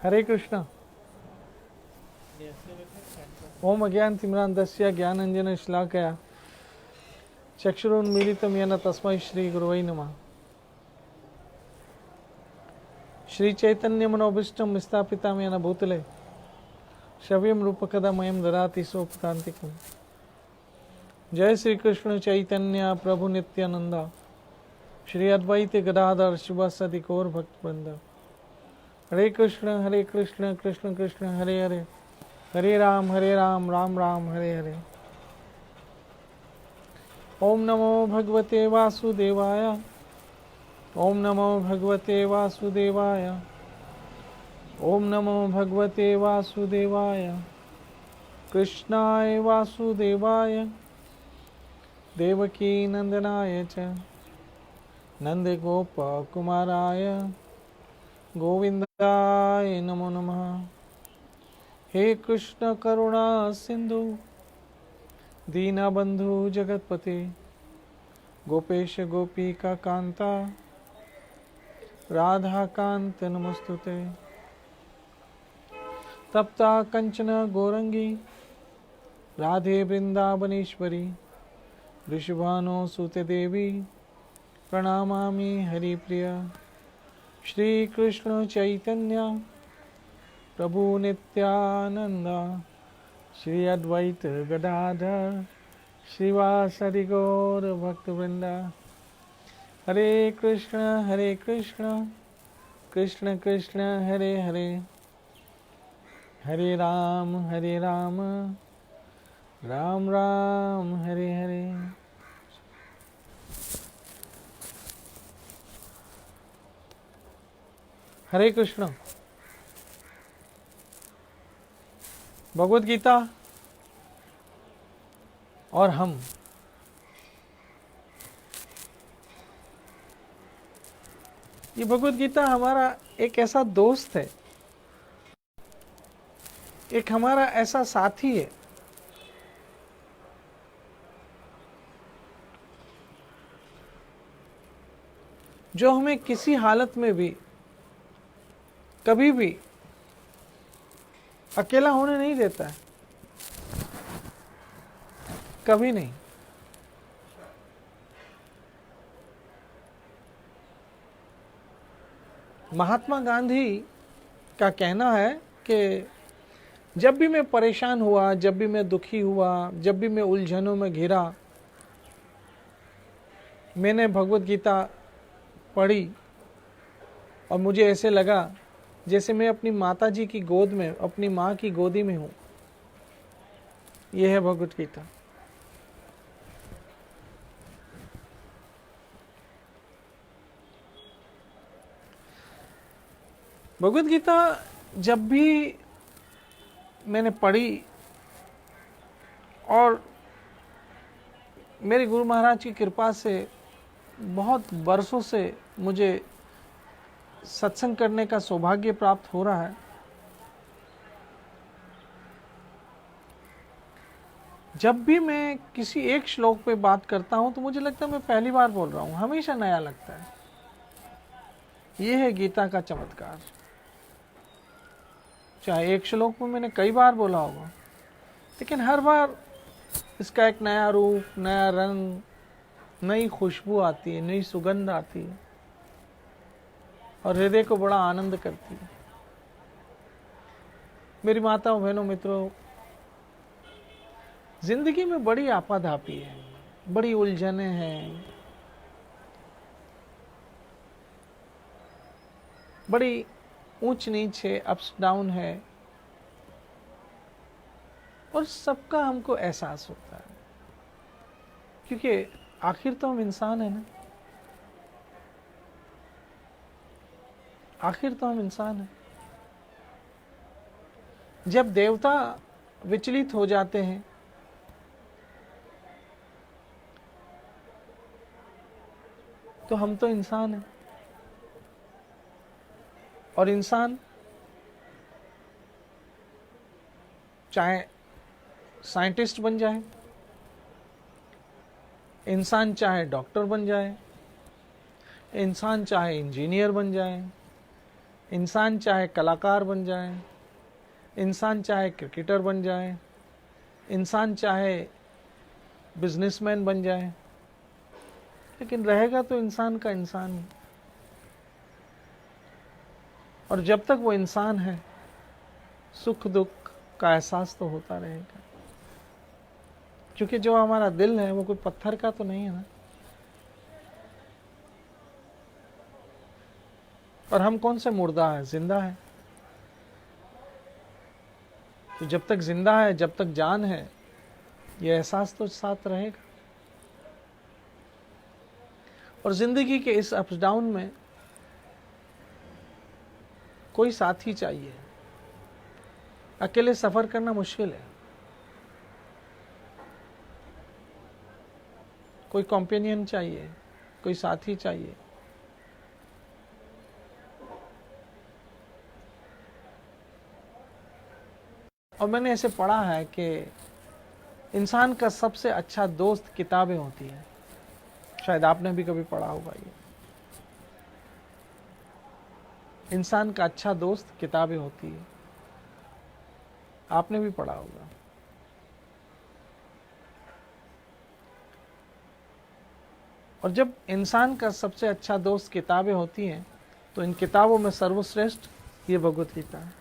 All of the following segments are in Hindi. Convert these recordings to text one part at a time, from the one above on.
हरे कृष्ण। ओम अज्ञानतिमिरान्धस्य ज्ञानाञ्जनशलाकया चक्षुरुन्मीलितं येन तस्मै श्रीगुरवे नमः। श्रीचैतन्यमनोभीष्टं स्थापितं येन भूतले शव्यं रूपकदा मयं ददाति सोपकान्तिकम्। जय श्री कृष्ण चैतन्य प्रभु नित्यानंद श्री अद्वैत गदाधर शिवासादि गौर भक्त वृंद। हरे कृष्ण कृष्ण कृष्ण हरे हरे, हरे राम राम राम हरे हरे। ओम नमो भगवते वासुदेवाय, ओम नमो भगवते वासुदेवाय, ओम नमो भगवते वासुदेवाय। कृष्णाय वासुदेवाय देवकी नंदनाय च नंदगोपकुमाराय गोविंदाय नमो नमः। हे कृष्ण करुणा सिंधु दीनबंधु जगतपते गोपेश गोपिका कांता राधा कांत नमस्तुते। तप्ता कंचन गौरंगी राधे वृंदावनेश्वरी वृषभानो सुते देवी प्रणमामि हरिप्रिया। श्री कृष्ण चैतन्य प्रभु नित्यानंद श्री अद्वैत गदाधर श्रीवासदि गौर भक्त वृंदा। हरे कृष्ण कृष्ण कृष्ण हरे हरे, हरे राम राम राम हरे हरे। हरे कृष्ण। भगवद गीता और हम, ये भगवद गीता हमारा एक ऐसा दोस्त है, एक हमारा ऐसा साथी है जो हमें किसी हालत में भी कभी भी अकेला होने नहीं देता है, कभी नहीं। महात्मा गांधी का कहना है कि जब भी मैं परेशान हुआ, जब भी मैं दुखी हुआ, जब भी मैं उलझनों में घिरा, मैंने भगवत गीता पढ़ी और मुझे ऐसे लगा जैसे मैं अपनी माता जी की गोद में, अपनी माँ की गोदी में हूँ। यह है भगवत गीता। भगवत गीता जब भी मैंने पढ़ी और मेरे गुरु महाराज की कृपा से बहुत बरसों से मुझे सत्संग करने का सौभाग्य प्राप्त हो रहा है, जब भी मैं किसी एक श्लोक पे बात करता हूं तो मुझे लगता है मैं पहली बार बोल रहा हूं, हमेशा नया लगता है। यह है गीता का चमत्कार। चाहे एक श्लोक में मैंने कई बार बोला होगा, लेकिन हर बार इसका एक नया रूप, नया रंग, नई खुशबू आती है, नई सुगंध आती है और हृदय को बड़ा आनंद करती है। मेरी माताओं, बहनों, मित्रों, जिंदगी में बड़ी आपाधापी है, बड़ी उलझने हैं, बड़ी ऊंच नीच है, अप्स डाउन है, और सबका हमको एहसास होता है, क्योंकि आखिर तो हम इंसान है ना, आखिर तो हम इंसान हैं। जब देवता विचलित हो जाते हैं तो हम तो इंसान हैं, और इंसान चाहे साइंटिस्ट बन जाए, इंसान चाहे डॉक्टर बन जाए, इंसान चाहे इंजीनियर बन जाए, इंसान चाहे कलाकार बन जाए, इंसान चाहे क्रिकेटर बन जाए, इंसान चाहे बिजनेसमैन बन जाए, लेकिन रहेगा तो इंसान का इंसान ही। और जब तक वो इंसान है, सुख दुख का एहसास तो होता रहेगा, क्योंकि जो हमारा दिल है वो कोई पत्थर का तो नहीं है ना। और हम कौन से मुर्दा है, जिंदा है। तो जब तक जिंदा है, जब तक जान है, ये एहसास तो साथ रहेगा। और जिंदगी के इस अप्स डाउन में कोई साथी चाहिए। अकेले सफर करना मुश्किल है, कोई कॉम्पेनियन चाहिए, कोई साथी चाहिए। और मैंने ऐसे पढ़ा है कि इंसान का सबसे अच्छा दोस्त किताबें होती हैं। शायद आपने भी कभी पढ़ा होगा ये। इंसान का अच्छा दोस्त किताबें होती है, आपने भी पढ़ा होगा। और जब इंसान का सबसे अच्छा दोस्त किताबें होती हैं, तो इन किताबों में सर्वश्रेष्ठ ये भगवत गीता है,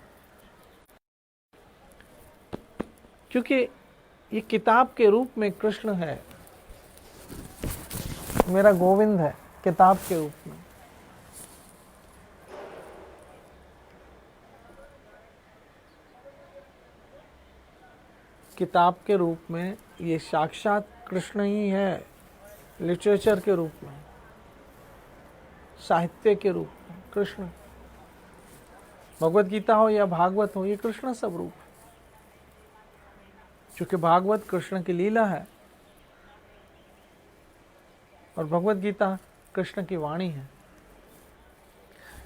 क्योंकि ये किताब के रूप में कृष्ण है, मेरा गोविंद है किताब के रूप में। किताब के रूप में ये साक्षात कृष्ण ही है, लिटरेचर के रूप में, साहित्य के रूप में कृष्ण। भगवत गीता हो या भागवत हो, ये कृष्ण स्वरूप है, क्योंकि भागवत कृष्ण की लीला है और भगवत गीता कृष्ण की वाणी है।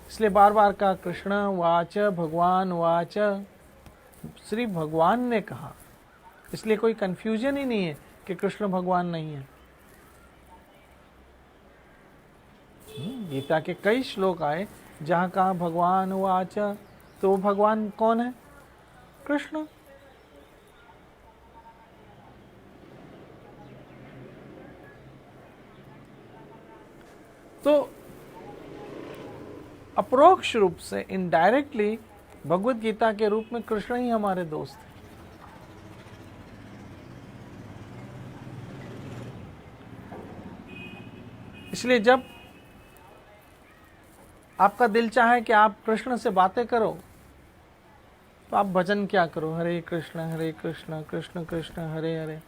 इसलिए बार बार कहा कृष्ण वाच भगवान वाच, श्री भगवान ने कहा। इसलिए कोई कंफ्यूजन ही नहीं है कि कृष्ण भगवान नहीं है। गीता के कई श्लोक आए जहां कहा भगवान वाच, तो भगवान कौन है? कृष्ण। तो अप्रोक्ष रूप से, इनडायरेक्टली भगवत गीता के रूप में कृष्ण ही हमारे दोस्त हैं। इसलिए जब आपका दिल चाहे कि आप कृष्ण से बातें करो, तो आप भजन क्या करो, हरे कृष्ण कृष्ण कृष्ण हरे हरे,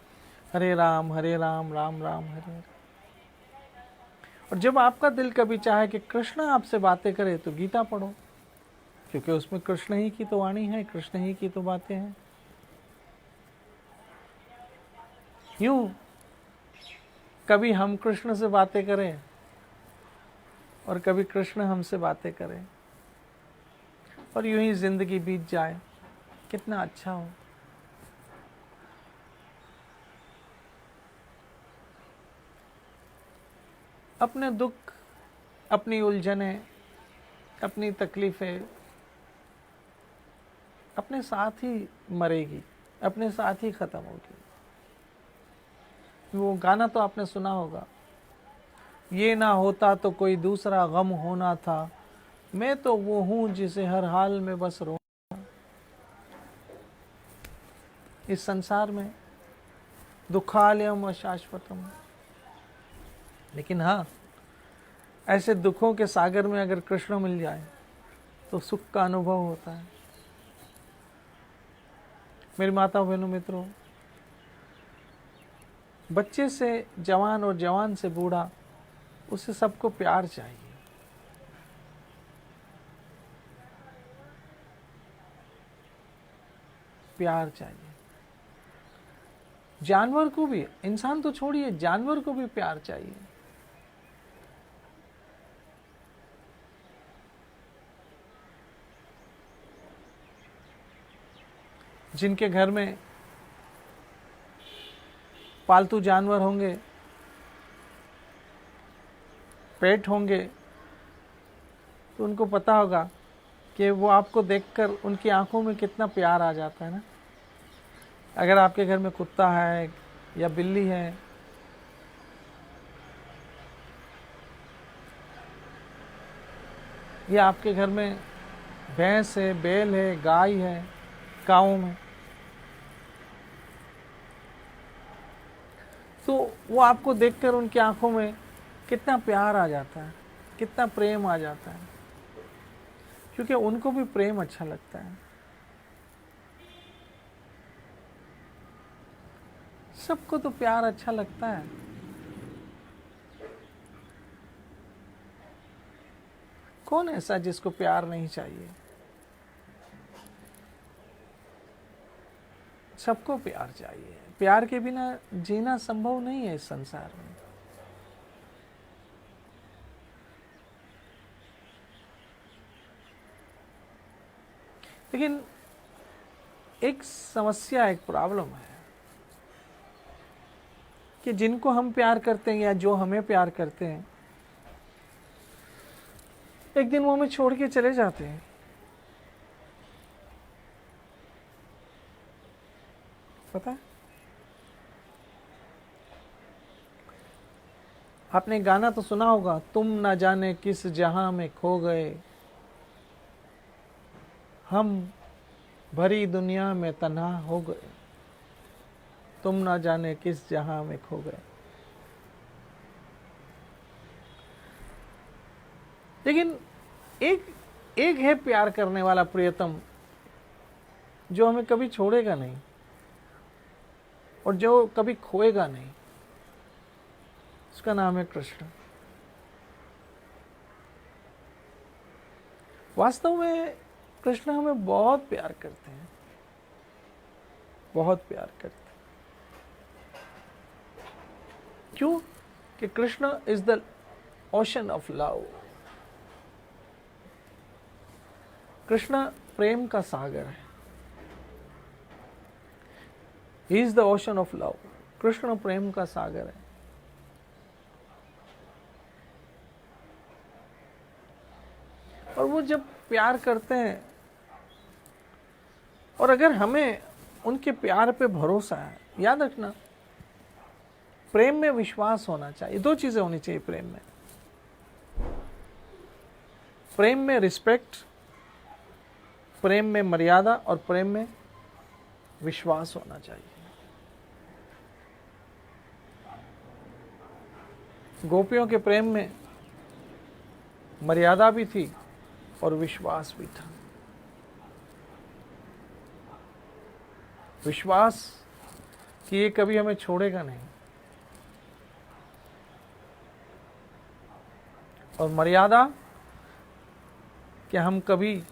हरे राम राम राम हरे हरे। और जब आपका दिल कभी चाहे कि कृष्ण आपसे बातें करे, तो गीता पढ़ो, क्योंकि उसमें कृष्ण ही की तो वाणी है, कृष्ण ही की तो बातें हैं। यूं कभी हम कृष्ण से बातें करें और कभी कृष्ण हमसे बातें करें, और यूं ही जिंदगी बीत जाए, कितना अच्छा हो। अपने दुख, अपनी उलझनें, अपनी तकलीफें अपने साथ ही मरेगी, अपने साथ ही खत्म होगी। वो गाना तो आपने सुना होगा, ये ना होता तो कोई दूसरा गम होना था, मैं तो वो हूं जिसे हर हाल में बस रो। इस संसार में दुखालयम अशाश्वतम, लेकिन हाँ, ऐसे दुखों के सागर में अगर कृष्ण मिल जाए तो सुख का अनुभव होता है। मेरी माता बहनों मित्रों, बच्चे से जवान और जवान से बूढ़ा, उसे सबको प्यार चाहिए। प्यार चाहिए। जानवर को भी, इंसान तो छोड़िए, जानवर को भी प्यार चाहिए। जिनके घर में पालतू जानवर होंगे, पेट होंगे, तो उनको पता होगा कि वो आपको देखकर उनकी आंखों में कितना प्यार आ जाता है ना। अगर आपके घर में कुत्ता है या बिल्ली है, या आपके घर में भैंस है, बैल है, गाय है, गाँव में, तो वो आपको देखकर उनकी आंखों में कितना प्यार आ जाता है, कितना प्रेम आ जाता है, क्योंकि उनको भी प्रेम अच्छा लगता है। सबको तो प्यार अच्छा लगता है। कौन ऐसा जिसको प्यार नहीं चाहिए? सबको प्यार चाहिए। प्यार के बिना जीना संभव नहीं है इस संसार में। लेकिन एक समस्या, एक प्रॉब्लम है कि जिनको हम प्यार करते हैं या जो हमें प्यार करते हैं, एक दिन वो हमें छोड़ के चले जाते हैं। पता है, आपने गाना तो सुना होगा, तुम ना जाने किस जहां में खो गए, हम भरी दुनिया में तन्हा हो गए, तुम ना जाने किस जहां में खो गए। लेकिन एक है प्यार करने वाला प्रियतम, जो हमें कभी छोड़ेगा नहीं और जो कभी खोएगा नहीं। उसका नाम है कृष्ण। वास्तव में कृष्ण हमें बहुत प्यार करते हैं, बहुत प्यार करते हैं। क्यों? कि Krishna is the ocean of love. Krishna प्रेम का सागर है। He is the ocean of love. Krishna प्रेम का सागर है। और वो जब प्यार करते हैं, और अगर हमें उनके प्यार पे भरोसा है, याद रखना, प्रेम में विश्वास होना चाहिए। दो चीजें होनी चाहिए प्रेम में। प्रेम में रिस्पेक्ट, प्रेम में मर्यादा, और प्रेम में विश्वास होना चाहिए। गोपियों के प्रेम में मर्यादा भी थी और विश्वास भी था। विश्वास कि ये कभी हमें छोड़ेगा नहीं, और मर्यादा कि हम कभी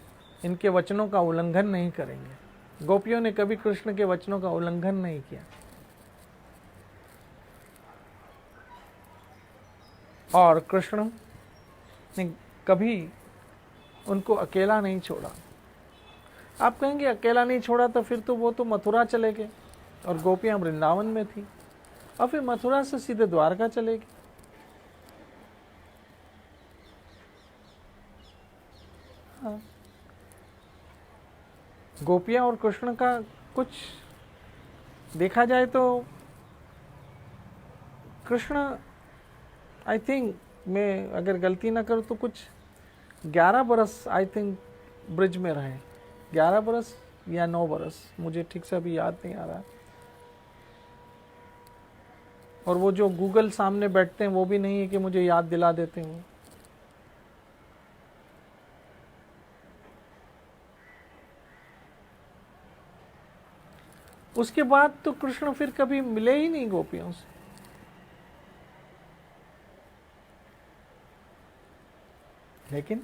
इनके वचनों का उल्लंघन नहीं करेंगे। गोपियों ने कभी कृष्ण के वचनों का उल्लंघन नहीं किया, और कृष्ण ने कभी उनको अकेला नहीं छोड़ा। आप कहेंगे अकेला नहीं छोड़ा तो फिर तो वो तो मथुरा चले गए और गोपियां वृंदावन में थी, और फिर मथुरा से सीधे द्वारका चले गए। हाँ। गोपियां और कृष्ण का कुछ देखा जाए तो कृष्ण, आई थिंक, मैं अगर गलती ना करूं तो कुछ 11 बरस आई थिंक ब्रिज में रहे। 11 बरस या 9 बरस, मुझे ठीक से अभी याद नहीं आ रहा। और वो जो गूगल सामने बैठते हैं वो भी नहीं है कि मुझे याद दिला देते हैं। उसके बाद तो कृष्ण फिर कभी मिले ही नहीं गोपियों से। लेकिन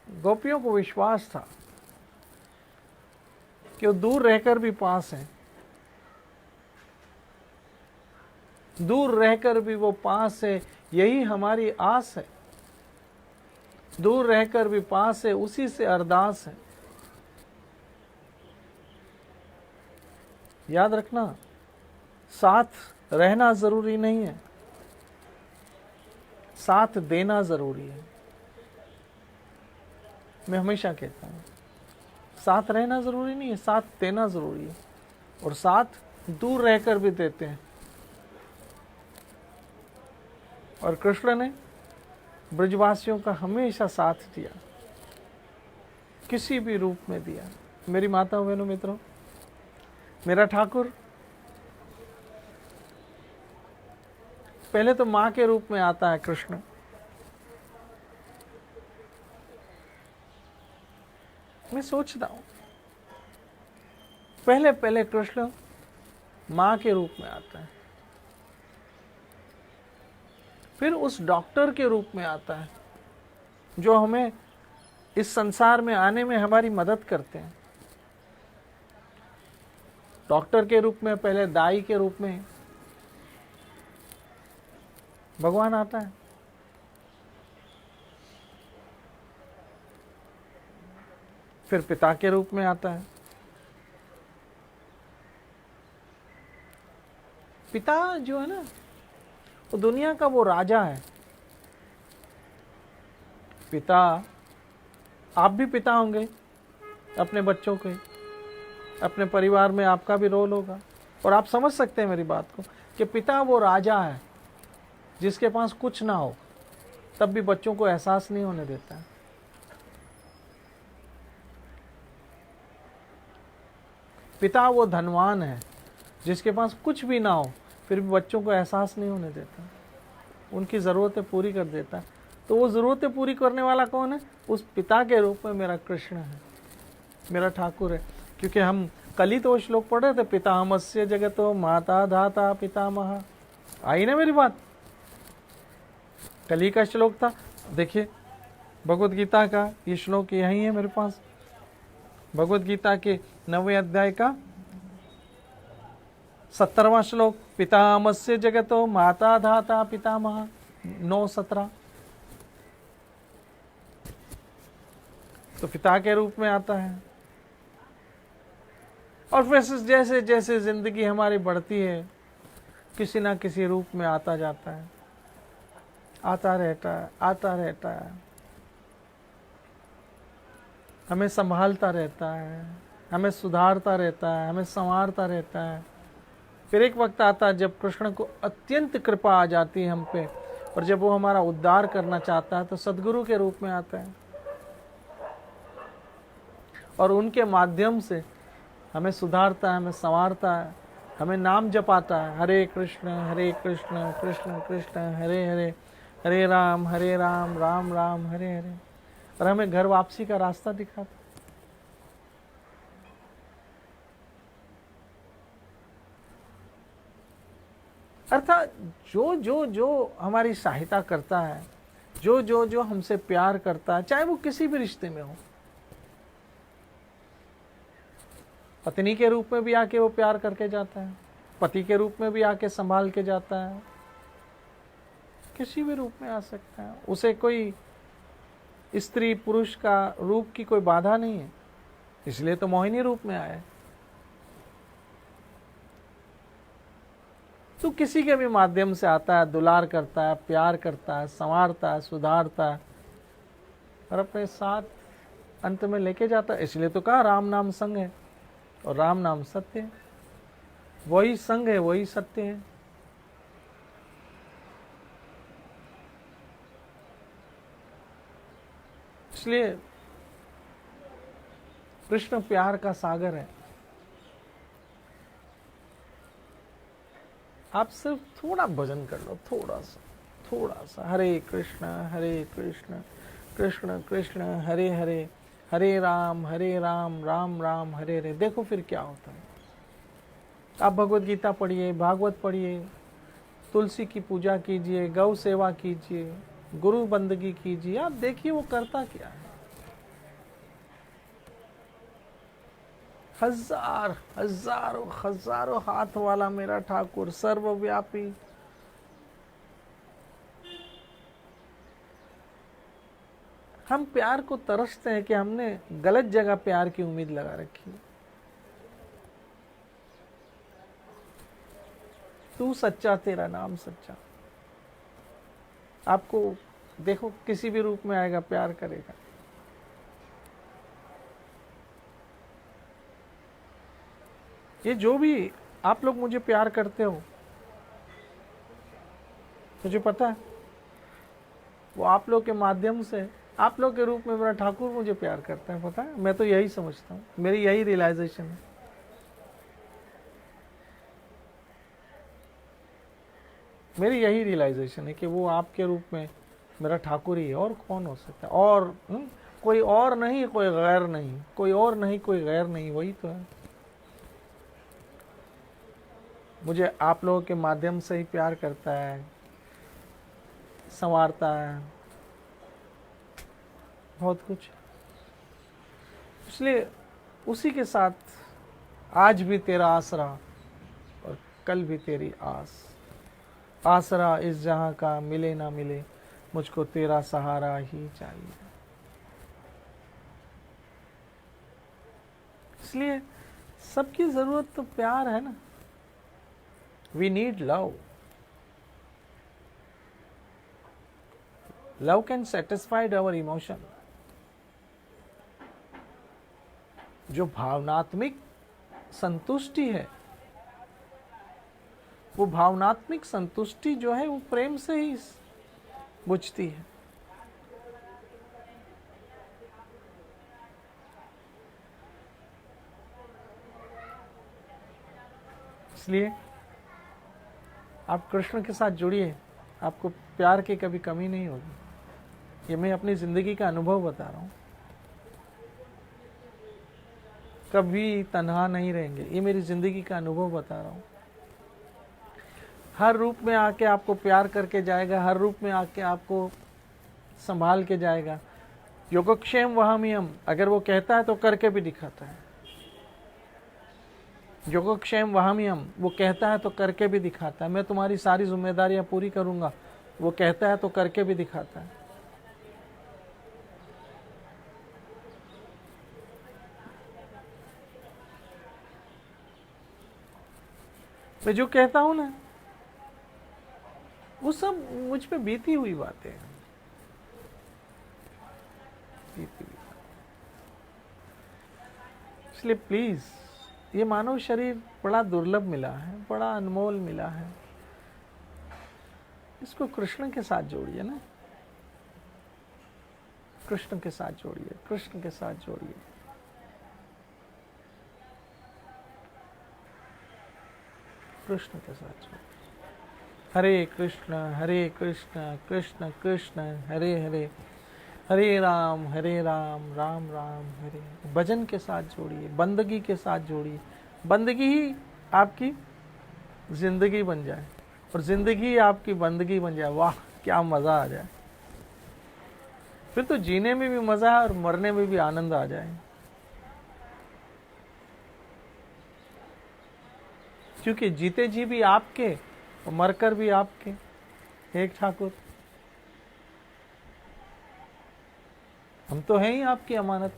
गोपियों को विश्वास था कि वो दूर रहकर भी पास हैं, दूर रहकर भी वो पास है, यही हमारी आस है। दूर रहकर भी पास है, उसी से अरदास है। याद रखना, साथ रहना जरूरी नहीं है, साथ देना जरूरी है। मैं हमेशा कहता हूँ, साथ रहना जरूरी नहीं है, साथ देना जरूरी है, और साथ दूर रहकर भी देते हैं। और कृष्ण ने ब्रजवासियों का हमेशा साथ दिया, किसी भी रूप में दिया। मेरी माताओं बहनों मित्रों, मेरा ठाकुर पहले तो मां के रूप में आता है कृष्ण, मैं सोचता हूं पहले पहले कृष्ण मां के रूप में आता है, फिर उस डॉक्टर के रूप में आता है जो हमें इस संसार में आने में हमारी मदद करते हैं। डॉक्टर के रूप में, पहले दाई के रूप में भगवान आता है, फिर पिता के रूप में आता है। पिता जो है ना, वो दुनिया का वो राजा है। पिता, आप भी पिता होंगे अपने बच्चों के, अपने परिवार में आपका भी रोल होगा, और आप समझ सकते हैं मेरी बात को कि पिता वो राजा है जिसके पास कुछ ना हो तब भी बच्चों को एहसास नहीं होने देता है। पिता वो धनवान है जिसके पास कुछ भी ना हो फिर भी बच्चों को एहसास नहीं होने देता, उनकी ज़रूरतें पूरी कर देता है। तो वो ज़रूरतें पूरी करने वाला कौन है? उस पिता के रूप में मेरा कृष्ण है, मेरा ठाकुर है। क्योंकि हम कल ही तो वो श्लोक पढ़ रहे थे, पितामहस्य जगतो माता धाता पितामह। आई ना मेरी बात? कल ही का श्लोक था। देखिए भगवत गीता का ये श्लोक यही है मेरे पास, भगवत गीता के 9वें अध्याय का 17वां श्लोक, पितामहस्य जगतो माता धाता पितामह, 9:17। तो पिता के रूप में आता है। और फिर जैसे जैसे जिंदगी हमारी बढ़ती है किसी ना किसी रूप में आता जाता है, आता रहता है, आता रहता है, हमें संभालता रहता है, हमें सुधारता रहता है, हमें संवारता रहता है। फिर एक वक्त आता है जब कृष्ण को अत्यंत कृपा आ जाती है हम पे, और जब वो हमारा उद्धार करना चाहता है तो सद्गुरु के रूप में आता है, और उनके माध्यम से हमें सुधारता है, हमें संवारता है, हमें नाम जपाता है, हरे कृष्ण कृष्ण कृष्ण हरे हरे, हरे राम राम राम हरे हरे, और हमें घर वापसी का रास्ता दिखाता है। अर्थात जो जो जो हमारी सहायता करता है, जो जो जो हमसे प्यार करता है, चाहे वो किसी भी रिश्ते में हो, पत्नी के रूप में भी आके वो प्यार करके जाता है, पति के रूप में भी आके संभाल के जाता है, किसी भी रूप में आ सकता है। उसे कोई स्त्री पुरुष का रूप की कोई बाधा नहीं है, इसलिए तो मोहिनी रूप में आया। तो किसी के भी माध्यम से आता है, दुलार करता है, प्यार करता है, संवारता है, सुधारता है, और अपने साथ अंत में लेके जाता है। इसलिए तो कहा राम नाम संग है, और राम नाम सत्य है, वही संग है, वही सत्य है। इसलिए कृष्ण प्यार का सागर है। आप सिर्फ थोड़ा भजन कर लो, थोड़ा सा हरे कृष्ण कृष्ण कृष्ण हरे हरे, हरे राम राम राम हरे हरे। देखो फिर क्या होता है। आप भगवत गीता पढ़िए, भागवत पढ़िए, तुलसी की पूजा कीजिए, गौ सेवा कीजिए, गुरु बंदगी कीजिए, आप देखिए वो करता क्या है। हजारों हाथ वाला मेरा ठाकुर, सर्वव्यापी। हम प्यार को तरसते हैं कि हमने गलत जगह प्यार की उम्मीद लगा रखी है। तू सच्चा, तेरा नाम सच्चा। आपको देखो किसी भी रूप में आएगा, प्यार करेगा। ये जो भी आप लोग मुझे प्यार करते हो, मुझे पता है वो आप लोग के माध्यम से, आप लोग के रूप में मेरा ठाकुर मुझे प्यार करता है, पता है। मैं तो यही समझता हूँ, मेरी यही रियलाइजेशन है। मेरी यही रियलाइजेशन है कि वो आपके रूप में मेरा ठाकुर ही है, और कौन हो सकता है। और कोई और नहीं, कोई गैर नहीं, कोई और नहीं, कोई गैर नहीं, वही तो है। मुझे आप लोगों के माध्यम से ही प्यार करता है, संवारता है, बहुत कुछ। इसलिए उसी के साथ आज भी तेरा आसरा और कल भी तेरी आस। आसरा इस जहां का मिले ना मिले, मुझको तेरा सहारा ही चाहिए। इसलिए सबकी जरूरत तो प्यार है ना। We need love. Love can satisfied our emotion. जो भावनात्मक संतुष्टि है, वो भावनात्मक संतुष्टि जो है वो प्रेम से ही बुझती है। इसलिए आप कृष्ण के साथ जुड़िए, आपको प्यार की कभी कमी नहीं होगी। ये मैं अपनी जिंदगी का अनुभव बता रहा हूँ। कभी तन्हा नहीं रहेंगे, ये मेरी जिंदगी का अनुभव बता रहा हूँ। हर रूप में आके आपको प्यार करके जाएगा, हर रूप में आके आपको संभाल के जाएगा। योगक्षेम वहामियम, अगर वो कहता है तो करके भी दिखाता है। योगक्षेम वहामियम, वो कहता है तो करके भी दिखाता है। मैं तुम्हारी सारी जिम्मेदारियां पूरी करूंगा, वो कहता है तो करके भी दिखाता है। मैं जो कहता हूं ना, वो सब मुझ पे बीती हुई बातें हैं। इसलिए प्लीज, ये मानव शरीर बड़ा दुर्लभ मिला है, बड़ा अनमोल मिला है। इसको कृष्ण के साथ जोड़िए ना, कृष्ण के साथ जोड़िए, कृष्ण के साथ जोड़िए। कृष्ण के साथ जोड़िए। हरे कृष्ण कृष्ण कृष्ण हरे हरे, हरे राम राम राम हरे। भजन के साथ जोड़िए, बंदगी के साथ जोड़िए। बंदगी ही आपकी जिंदगी बन जाए और जिंदगी आपकी बंदगी बन जाए। वाह, क्या मजा आ जाए। फिर तो जीने में भी मजा है और मरने में भी आनंद आ जाए। क्योंकि जीते जी भी आपके और मरकर भी आपके, एक ठाकुर। हम तो हैं ही आपकी अमानत,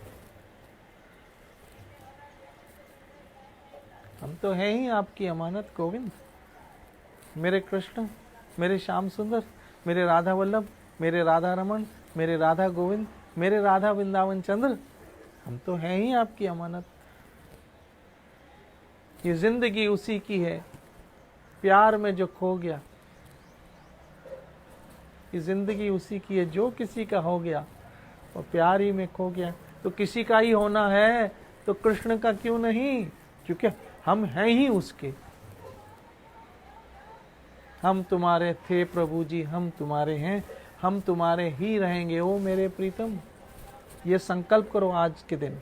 हम तो हैं ही आपकी अमानत गोविंद। मेरे कृष्ण, मेरे श्याम सुंदर, मेरे राधा वल्लभ, मेरे राधा रमन, मेरे राधा गोविंद, मेरे राधा वृंदावन चंद्र, हम तो हैं ही आपकी अमानत। ये जिंदगी उसी की है, प्यार में जो खो गया। ये जिंदगी उसी की है, जो किसी का हो गया और प्यार ही में खो गया। तो किसी का ही होना है तो कृष्ण का क्यों नहीं, क्योंकि हम हैं ही उसके। हम तुम्हारे थे प्रभु जी, हम तुम्हारे हैं, हम तुम्हारे ही रहेंगे ओ मेरे प्रीतम। ये संकल्प करो आज के दिन।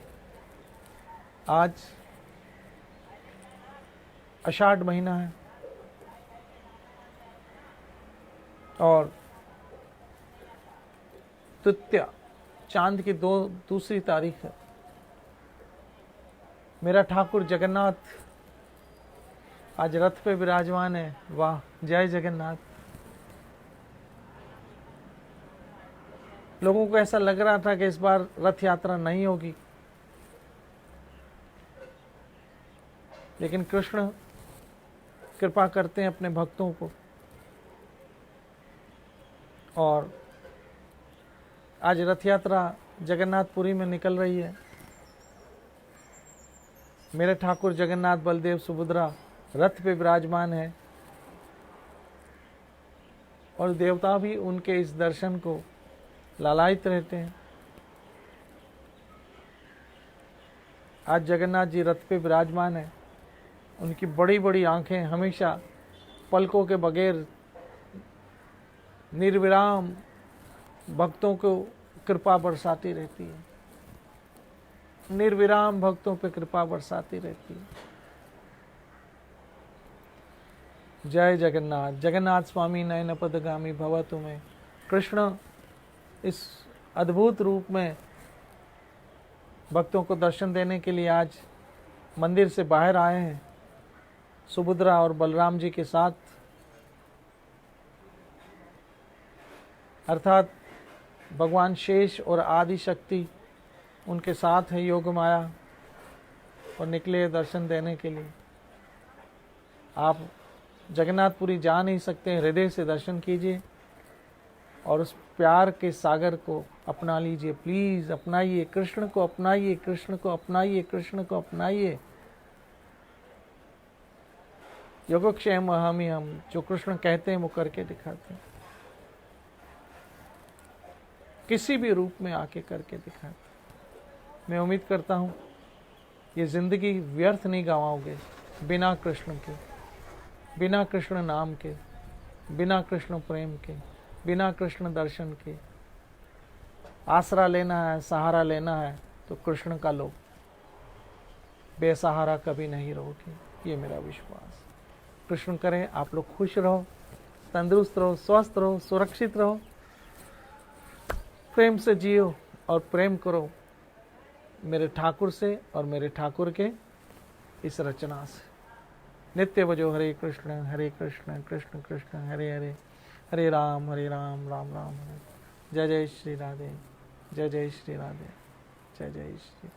आज आषाढ़ महीना है और तृतीया, चांद की दूसरी तारीख है। मेरा ठाकुर जगन्नाथ आज रथ पे विराजमान है। वाह, जय जगन्नाथ। लोगों को ऐसा लग रहा था कि इस बार रथ यात्रा नहीं होगी, लेकिन कृष्ण कृपा करते हैं अपने भक्तों को। और आज रथ यात्रा जगन्नाथपुरी में निकल रही है। मेरे ठाकुर जगन्नाथ बलदेव सुभद्रा रथ पे विराजमान है और देवता भी उनके इस दर्शन को लालायित रहते हैं। आज जगन्नाथ जी रथ पे विराजमान है, उनकी बड़ी बड़ी आंखें हमेशा पलकों के बगैर निर्विराम भक्तों को कृपा बरसाती रहती है, निर्विराम भक्तों पे कृपा बरसाती रहती है। जय जगन्नाथ। जगन्नाथ स्वामी नयन पदगामी भव तुम्हें। कृष्ण इस अद्भुत रूप में भक्तों को दर्शन देने के लिए आज मंदिर से बाहर आए हैं, सुभद्रा और बलराम जी के साथ, अर्थात भगवान शेष और आदि शक्ति उनके साथ है, योग माया, और निकले दर्शन देने के लिए। आप जगन्नाथपुरी जा नहीं सकते, हृदय से दर्शन कीजिए और उस प्यार के सागर को अपना लीजिए। प्लीज अपनाइए कृष्ण को, अपनाइए कृष्ण को, अपनाइए कृष्ण को, अपनाइए। योगक्षेम हम ही हम, जो कृष्ण कहते हैं वो करके दिखाते हैं, किसी भी रूप में आके करके दिखाते हैं। मैं उम्मीद करता हूँ ये जिंदगी व्यर्थ नहीं गंवाओगे बिना कृष्ण के, बिना कृष्ण नाम के, बिना कृष्ण प्रेम के, बिना कृष्ण दर्शन के। आसरा लेना है, सहारा लेना है तो कृष्ण का लो, बेसहारा कभी नहीं रहोगे, ये मेरा विश्वास। कृष्ण करें आप लोग खुश रहो, तंदुरुस्त रहो, स्वस्थ रहो, सुरक्षित रहो, प्रेम से जियो और प्रेम करो मेरे ठाकुर से और मेरे ठाकुर के इस रचना से। नित्य बजो हरे कृष्ण कृष्ण कृष्ण हरे हरे, हरे राम राम राम हरे। जय जय श्री राधे, जय जय श्री राधे, जय जय श्री।